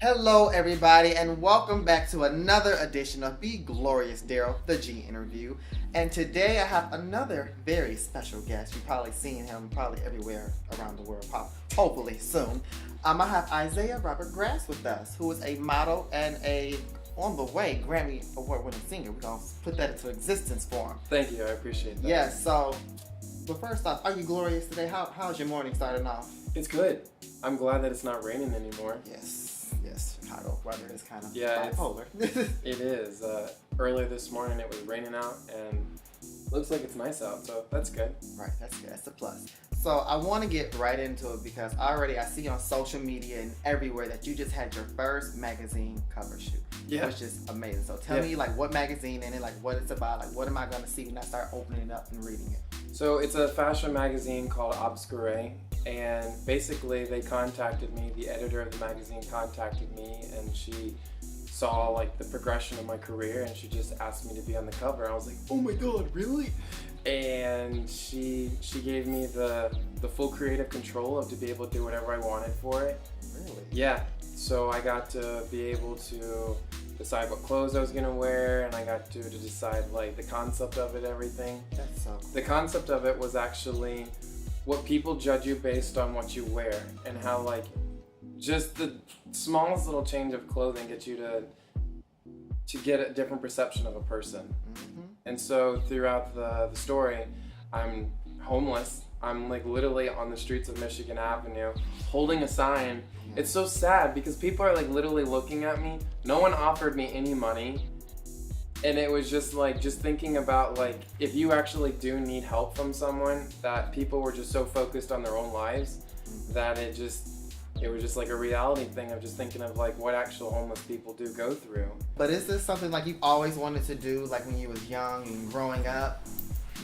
Hello, everybody, and welcome back to another edition of BeGlorious, Darryl, the G interview. And today I have another very special guest. You've probably seen him probably everywhere around the world, hopefully soon. I have Isaiah Robert Grass with us, who is a model and a on the way Grammy Award-winning singer. We're gonna put that into existence for him. Thank you, I appreciate that. Yes. So, but first off, are you glorious today? How's your morning starting off? It's good. I'm glad that it's not raining anymore. Yes, Chicago weather is kind of Yeah, bipolar. It is. Earlier this morning it was raining out and looks like it's nice out, so that's good. Right, that's good. That's a plus. So I want to get right into it because I see on social media and everywhere that you just had your first magazine cover shoot. Yeah. Which is amazing. So tell me like what magazine in it, like what it's about, like what am I going to see when I start opening it up and reading it? So it's a fashion magazine called Obscure, and basically they contacted me, the editor of the magazine contacted me, and she saw like the progression of my career and she just asked me to be on the cover. I was like, oh my god, really? And she gave me the full creative control of to be able to do whatever I wanted for it. Really? Yeah. So I got to be able to decide what clothes I was gonna wear, and I got to decide like the concept of it, everything. That's so cool. The concept of it was actually what people judge you based on what you wear, and how like just the smallest little change of clothing gets you to get a different perception of a person. Mm-hmm. And so throughout the story, I'm homeless. I'm like literally on the streets of Michigan Avenue holding a sign. It's so sad because people are like literally looking at me. No one offered me any money. And it was just like, just thinking about like, if you actually do need help from someone, that people were just so focused on their own lives that it was just like a reality thing of just thinking of like what actual homeless people do go through. But is this something like you've always wanted to do, like when you was young and growing up?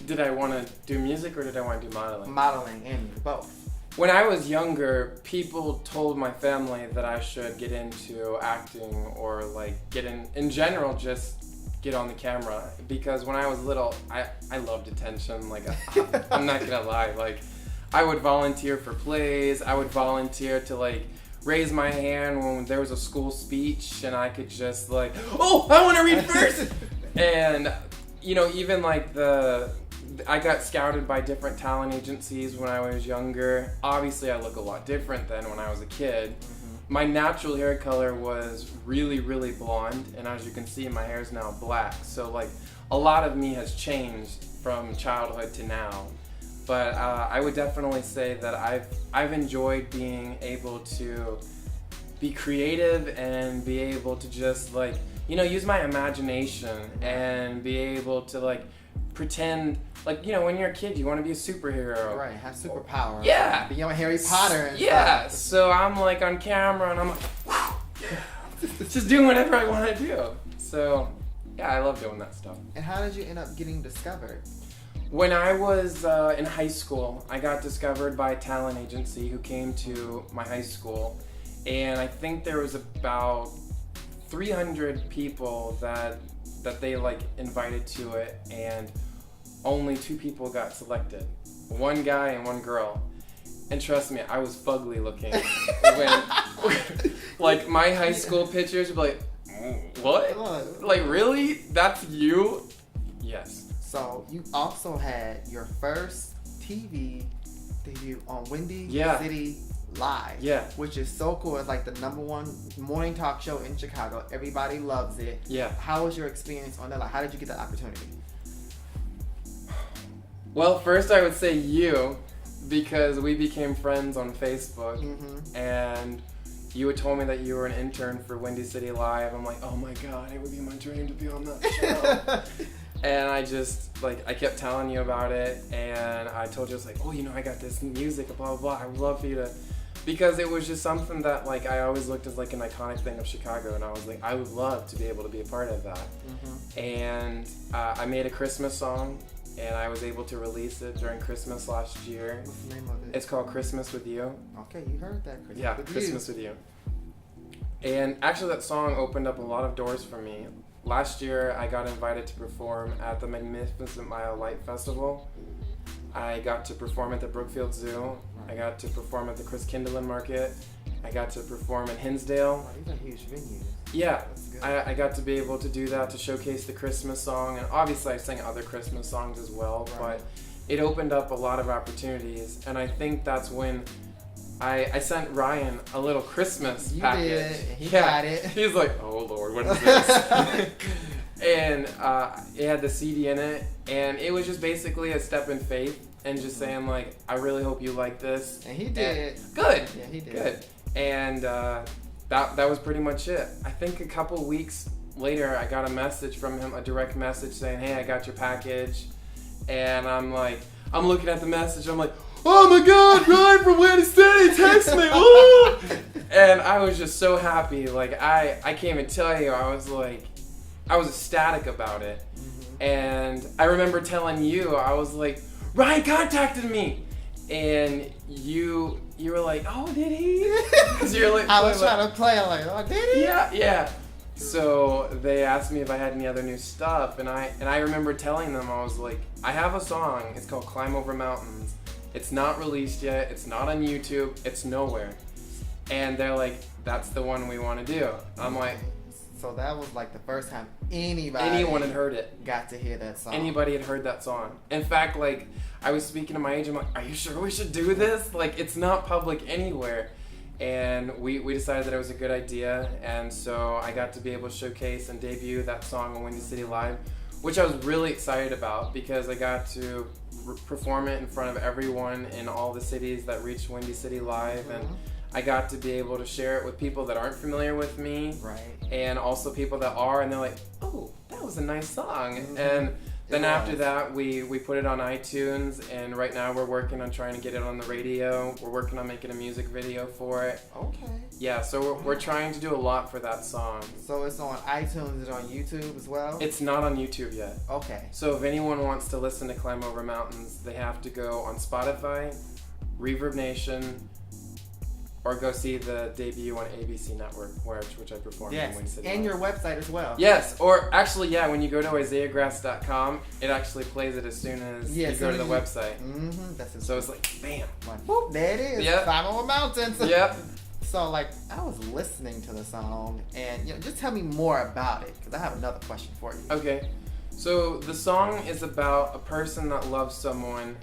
Did I want to do music or did I want to do modeling? Modeling and both. When I was younger, people told my family that I should get into acting or like in general, just get on the camera. Because when I was little, I loved attention. Like, I'm not gonna lie. Like, I would volunteer for plays. I would volunteer to like raise my hand when there was a school speech and I could just like, oh, I want to read first. And, you know, even like I got scouted by different talent agencies when I was younger. Obviously, I look a lot different than when I was a kid. Mm-hmm. My natural hair color was really, really blonde, and as you can see, my hair is now black. So, like, a lot of me has changed from childhood to now. But I would definitely say that I've enjoyed being able to be creative and be able to just, like, you know, use my imagination and be able to, like, pretend, like, you know, when you're a kid, you want to be a superhero. Right, have superpowers. Yeah. Be on Harry Potter and yeah. stuff. So I'm, like, on camera, and I'm like, just doing whatever I want to do. So, yeah, I love doing that stuff. And how did you end up getting discovered? When I was in high school, I got discovered by a talent agency who came to my high school, and I think there was about 300 people that they like invited to it, and only 2 people got selected, one guy and one girl. And trust me, I was fugly looking. When like my high school pictures would be like, what? Like, really? That's you? Yes. So you also had your first TV debut on Windy City Live. Yeah. Which is so cool. It's like the #1 morning talk show in Chicago. Everybody loves it. Yeah. How was your experience on that? Like, how did you get that opportunity? Well, first I would say you, because we became friends on Facebook, and you had told me that you were an intern for Windy City Live. I'm like, oh my god, it would be my dream to be on that show. And I just, like, I kept telling you about it, and I told you, I was like, oh, you know, I got this music, blah, blah, blah. I would love for you to, because it was just something that, like, I always looked as, like, an iconic thing of Chicago, and I was like, I would love to be able to be a part of that. And I made a Christmas song, and I was able to release it during Christmas last year. What's the name of it? It's called Christmas With You. Okay, you heard that. Christmas With You. And actually that song opened up a lot of doors for me. Last year, I got invited to perform at the Magnificent Mile Light Festival. I got to perform at the Brookfield Zoo. I got to perform at the Chris Kindleman Market. I got to perform in Hinsdale. Oh, these are huge venues. Yeah, That's good. I got to be able to do that to showcase the Christmas song, and obviously I sang other Christmas songs as well, Right. but it opened up a lot of opportunities, and I think that's when I sent Ryan a little Christmas You package. did. He got it. He's like, oh Lord, what is this? And it had the CD in it, and it was just basically a step in faith, and just saying like, I really hope you like this. And he did. Good. Yeah, he did. Good. And that was pretty much it. I think a couple weeks later, I got a message from him, a direct message saying, hey, I got your package. And I'm looking at the message, I'm like, oh my God, Ryan from Windy City, text me, woo! And I was just so happy. Like, I can't even tell you, I was ecstatic about it. Mm-hmm. And I remember telling you, I was like, Ryan contacted me. And you were like, oh, did he? Because you're like, I was trying to play. I'm like, oh, did he? yeah. So they asked me if I had any other new stuff, and I remember telling them, I was like, I have a song. It's called Climb Over Mountains. It's not released yet. It's not on YouTube. It's nowhere. And they're like, that's the one we want to do. I'm like, so that was like the first time anyone had heard it. got to hear that song. Anybody had heard that song. In fact, like, I was speaking to my agent, I'm like, are you sure we should do this? Like, it's not public anywhere. And we decided that it was a good idea, and so I got to be able to showcase and debut that song on Windy City Live, which I was really excited about because I got to perform it in front of everyone in all the cities that reached Windy City Live, and I got to be able to share it with people that aren't familiar with me, Right. and also people that are, and they're like, oh, that was a nice song. Mm-hmm. And then It after was. that, we put it on iTunes, and right now we're working on trying to get it on the radio. We're working on making a music video for it. Okay. Yeah, so we're trying to do a lot for that song. So it's on iTunes. Is it on YouTube as well? It's not on YouTube yet. Okay. So if anyone wants to listen to Climb Over Mountains, they have to go on Spotify, Reverb Nation, or go see the debut on ABC Network, which I performed in Windy Yes, City. and Live. your website as well. Yes, or actually, yeah, when you go to isaiahgrass.com, it actually plays it as soon as you go to the website. Mm-hmm. That's So it's like, bam. like, whoop, there it is. Yep. Climb Over Mountains. Yep. So, like, I was listening to the song, and just tell me more about it, because I have another question for you. Okay. So the song is about a person that loves someone,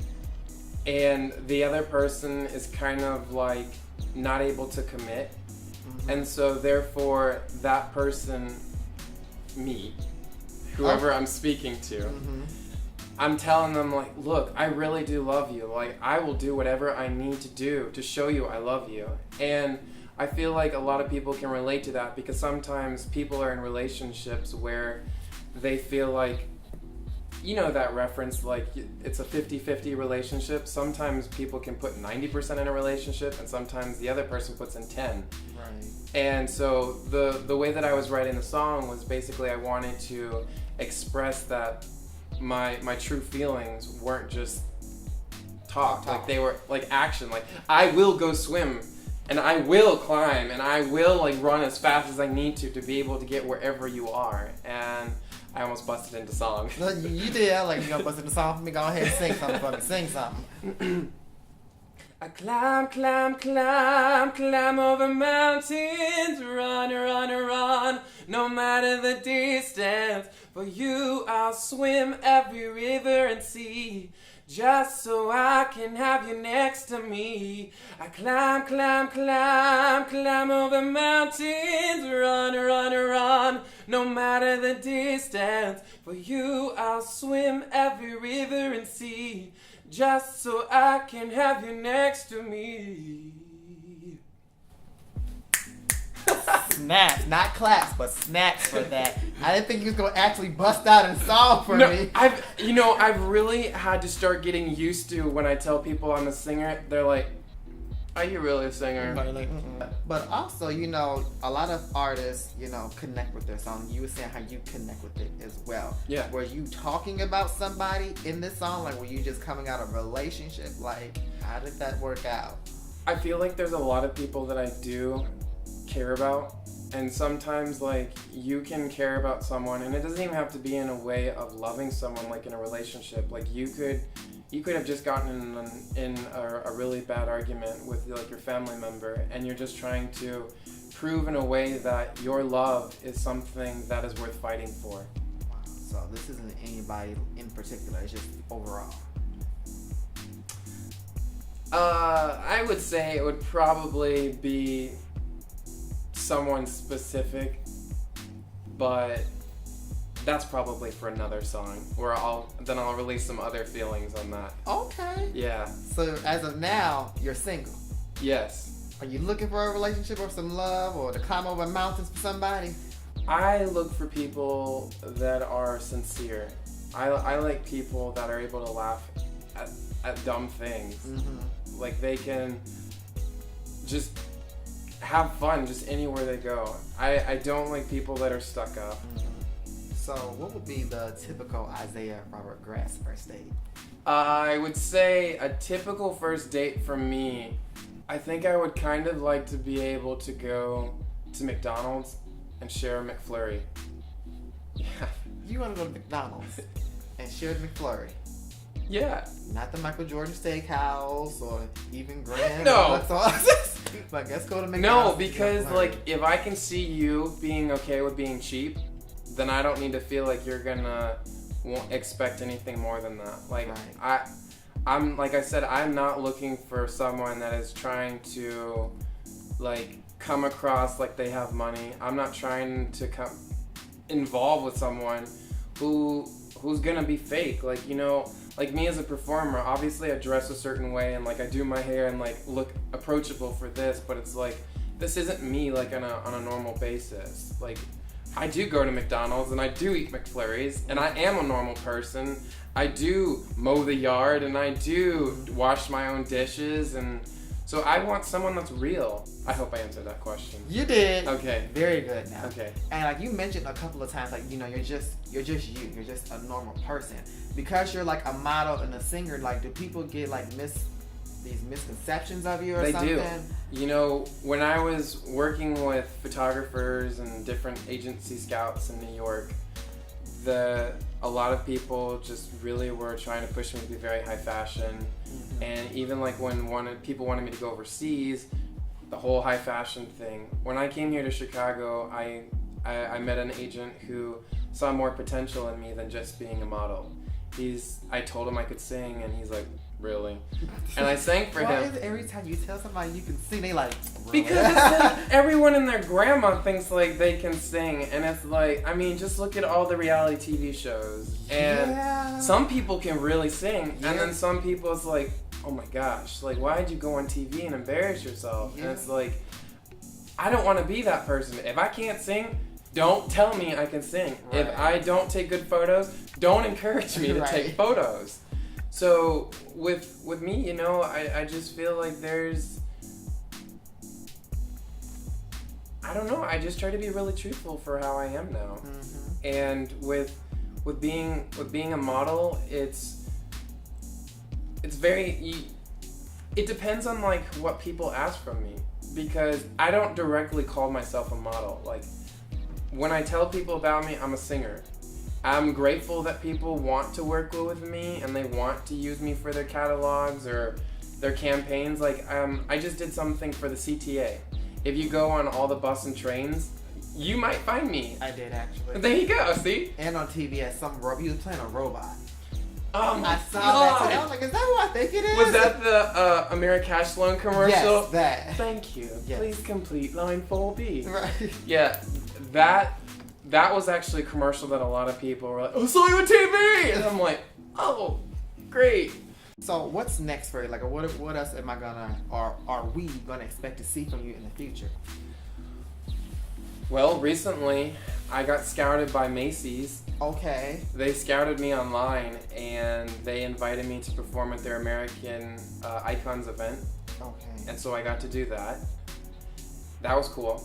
and the other person is kind of like not able to commit. Mm-hmm. And so therefore that person, me, whoever I'm speaking to, Mm-hmm. I'm telling them like, look, I really do love you. Like, I will do whatever I need to do to show you I love you. And I feel like a lot of people can relate to that because sometimes people are in relationships where they feel like, you know that reference, like it's a 50-50 relationship. Sometimes people can put 90% in a relationship and sometimes the other person puts in 10. Right. And so the way that I was writing the song was basically I wanted to express that my true feelings weren't just talk. Like they were like action. Like I will go swim and I will climb and I will like run as fast as I need to be able to get wherever you are. And I almost busted into song. No, you did. I like, you gonna bust in the song for me? Go ahead and sing something for me. Sing something. I climb, climb, climb, climb over mountains, run, run, run, no matter the distance. For you I'll swim every river and sea, just so I can have you next to me. I climb, climb, climb, climb over mountains, run, run, run, no matter the distance. For you I'll swim every river and sea, just so I can have you next to me. Snaps, not claps, but snaps for that. I didn't think you was gonna actually bust out in song for me. I've really had to start getting used to when I tell people I'm a singer, they're like, are you really a singer? But also, a lot of artists, connect with their song. You were saying how you connect with it as well. Yeah. Were you talking about somebody in this song? Like, were you just coming out of a relationship? Like, how did that work out? I feel like there's a lot of people that I do care about, And sometimes, like, you can care about someone, and it doesn't even have to be in a way of loving someone, like in a relationship. Like, you could have just gotten in a really bad argument with, like, your family member, and you're just trying to prove in a way that your love is something that is worth fighting for. Wow. So this isn't anybody in particular, it's just overall. I would say it would probably be someone specific, but that's probably for another song where I'll release some other feelings on that. Okay. Yeah. So as of now, you're single. Yes. Are you looking for a relationship or some love or to climb over mountains for somebody? I look for people that are sincere. I like people that are able to laugh at dumb things. Mm-hmm. Like, they can just have fun just anywhere they go. I don't like people that are stuck up. Mm-hmm. So what would be the typical Isaiah Robert Grass first date? I would say a typical first date for me, I think I would kind of like to be able to go to McDonald's and share a McFlurry. Yeah. You want to go to McDonald's and share the McFlurry? Yeah. Not the Michael Jordan Steakhouse or even Grand. No. Like, let's go to McDonald's. No, because, like, if I can see you being okay with being cheap, then I don't need to feel like you're gonna won't expect anything more than that. Like, right. I'm like I said, I'm not looking for someone that is trying to, like, come across like they have money. I'm not trying to come involved with someone who's gonna be fake. Like, you know, like me as a performer, obviously I dress a certain way and, like, I do my hair and, like, look approachable for this, but it's like, this isn't me, like, on a normal basis. Like, I do go to McDonald's and I do eat McFlurries and I am a normal person. I do mow the yard and I do wash my own dishes, and so I want someone that's real. I hope I answered that question. You did. Okay. Very good now. Okay. And like you mentioned a couple of times, like, you know, you're just you. You're just a normal person. Because you're like a model and a singer, like, do people get like these misconceptions of you or something? They do. You know, when I was working with photographers and different agency scouts in New York, a lot of people just really were trying to push me to be very high fashion. Mm-hmm. And even like when people wanted me to go overseas, the whole high fashion thing. When I came here to Chicago, I met an agent who saw more potential in me than just being a model. I told him I could sing, and he's like, really? And I sang for him. Why is it every time you tell somebody you can sing, they like, really? Because it's like everyone and their grandma thinks like they can sing, and it's like, I mean, just look at all the reality TV shows, and some people can really sing, and then some people it's like, oh my gosh, like, why'd you go on TV and embarrass yourself? And it's like, I don't want to be that person. If I can't sing, don't tell me I can sing. Right. If I don't take good photos, don't encourage me to take photos. So with me, you know, I just feel like I don't know, I just try to be really truthful for how I am now. Mm-hmm. And with being a model, it's very, it depends on like what people ask from me, because I don't directly call myself a model. Like, when I tell people about me, I'm a singer. I'm grateful that people want to work with me and they want to use me for their catalogs or their campaigns. Like, I just did something for the CTA. If you go on all the bus and trains, you might find me. I did, actually. There you go, see? And on TV as he was playing a robot. Oh my I saw that today. I was like, is that who I think it is? Was that the American Cash Loan commercial? Yes, that. Thank you. Yes. Please complete line 4B. Right. Yeah, that was actually a commercial that a lot of people were like, oh, saw you on TV! And I'm like, oh, great. So what's next for you? Like, what else am I gonna, or are we gonna expect to see from you in the future? Well, recently I got scouted by Macy's. Okay. They scouted me online and they invited me to perform at their American Icons event. Okay. And so I got to do that. That was cool,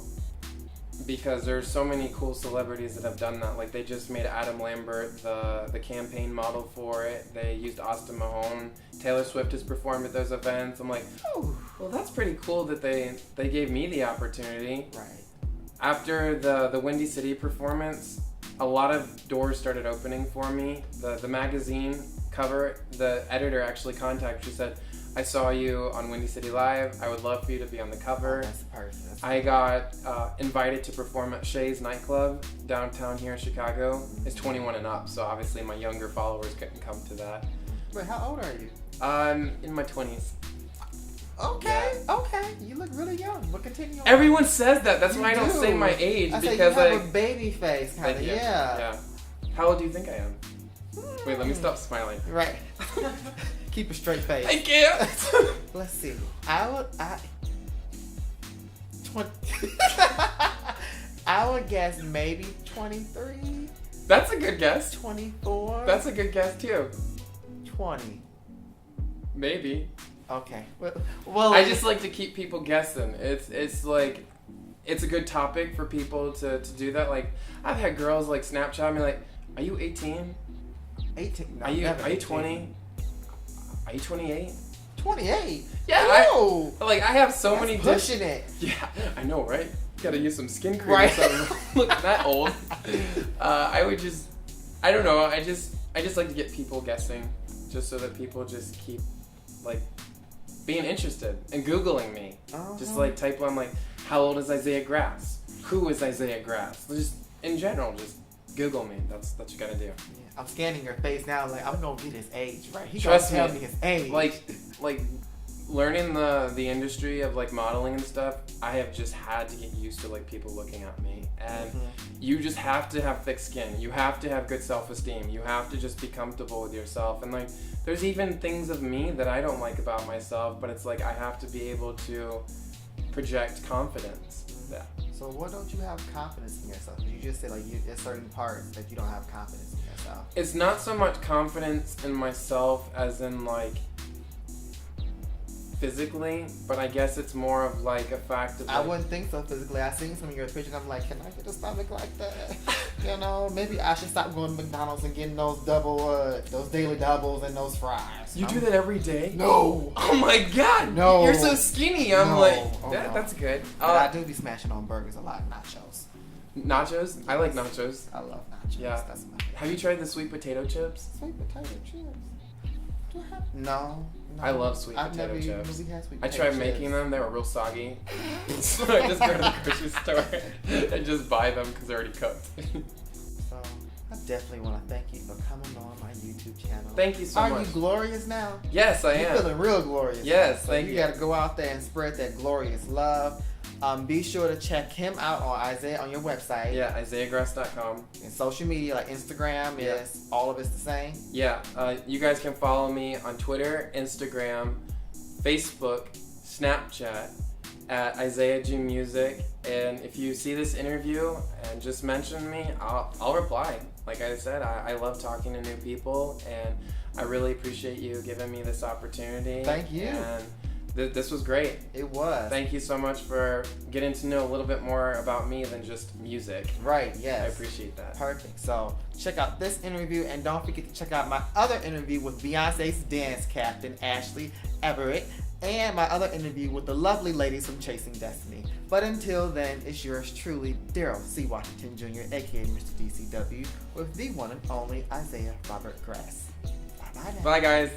because there's so many cool celebrities that have done that. Like, they just made Adam Lambert the campaign model for it. They used Austin Mahone. Taylor Swift has performed at those events. I'm like, oh, well, that's pretty cool that they gave me the opportunity. Right. after the Windy City performance, a lot of doors started opening for me. The magazine cover, the editor actually contacted. She said, I saw you on Windy City Live. I would love for you to be on the cover. Oh, that's perfect. I got invited to perform at Shay's nightclub downtown here in Chicago. It's 21 and up, so obviously my younger followers couldn't come to that. Wait, how old are you? I'm in my 20s. Okay, okay. You look really young, but continue on. Everyone says that. That's why I don't do. say my age, I say because you have a baby face, kind of. Yeah. How old do you think I am? Wait, let me stop smiling. Right. Keep a straight face. I can't. Let's see. 20. I would guess maybe 23. That's a good guess. 24. That's a good guess too. 20. Maybe. Okay. Well, I just like to keep people guessing. It's like, it's a good topic for people to do that. Like, I've had girls like Snapchat me like, are you 18? 18. No, Are you 18. 20? Are you 28? 28. Yeah. No. I have so many pushing it. Yeah, I know, right? Gotta use some skin cream Right. or something. Look that old. I would just, I don't know. I just like to get people guessing, just so that people just keep like being interested and Googling me. Just like type on like, how old is Isaiah Grass? Who is Isaiah Grass? Just in general, just Google me. That's what you gotta do. Yeah, I'm scanning your face now. Like, I'm gonna get his age right. He Trust gonna tell me. me his age. Like learning the industry of like modeling and stuff, I have just had to get used to like people looking at me, and you just have to have thick skin. You have to have good self-esteem. You have to just be comfortable with yourself. And like, there's even things of me that I don't like about myself, but it's like I have to be able to project confidence. Yeah. So what don't you have confidence in yourself? You just say like there's certain parts that you don't have confidence in yourself. It's not so much confidence in myself as in like physically, but I guess it's more of like a fact of like, I wouldn't think so physically. I seen some of your pictures. I'm like, can I get a stomach like that? You know, maybe I should stop going to McDonald's and getting those those daily doubles and those fries. You do that every day? No. Oh my god. No. You're so skinny. I'm No. like, Oh, yeah, no. that's good. But I do be smashing on burgers a lot, nachos. Nachos? I like nachos. I love nachos. Yeah. That's my Have you tried the sweet potato chips? sweet potato chips. Do I have? No. I love sweet I've potato never chips. Even had sweet I potato tried chips. making them. They were real soggy. So I just go to the grocery store and just buy them because they're already cooked. So I definitely want to thank you for coming on my YouTube channel. Thank you so much. Are you glorious now? Yes, I You're am. feeling real glorious. Yes, so thank you you. got to go out there and spread that glorious love. Be sure to check him out on Isaiah on your website. Yeah, IsaiahGrass.com. And social media like Instagram is all of it's the same. Yeah, you guys can follow me on Twitter, Instagram, Facebook, Snapchat at Isaiah G Music. And if you see this interview and just mention me, I'll reply. Like I said, I love talking to new people, and I really appreciate you giving me this opportunity. Thank you. And this was great. It was. Thank you so much for getting to know a little bit more about me than just music. Right, yes. I appreciate that. Perfect. So check out this interview, and don't forget to check out my other interview with Beyonce's dance captain, Ashley Everett, and my other interview with the lovely ladies from Chasing Destiny. But until then, it's yours truly, Darryl C. Washington Jr., aka Mr.DCW, with the one and only Isaiah Robert Grass. Bye-bye now. Bye, guys.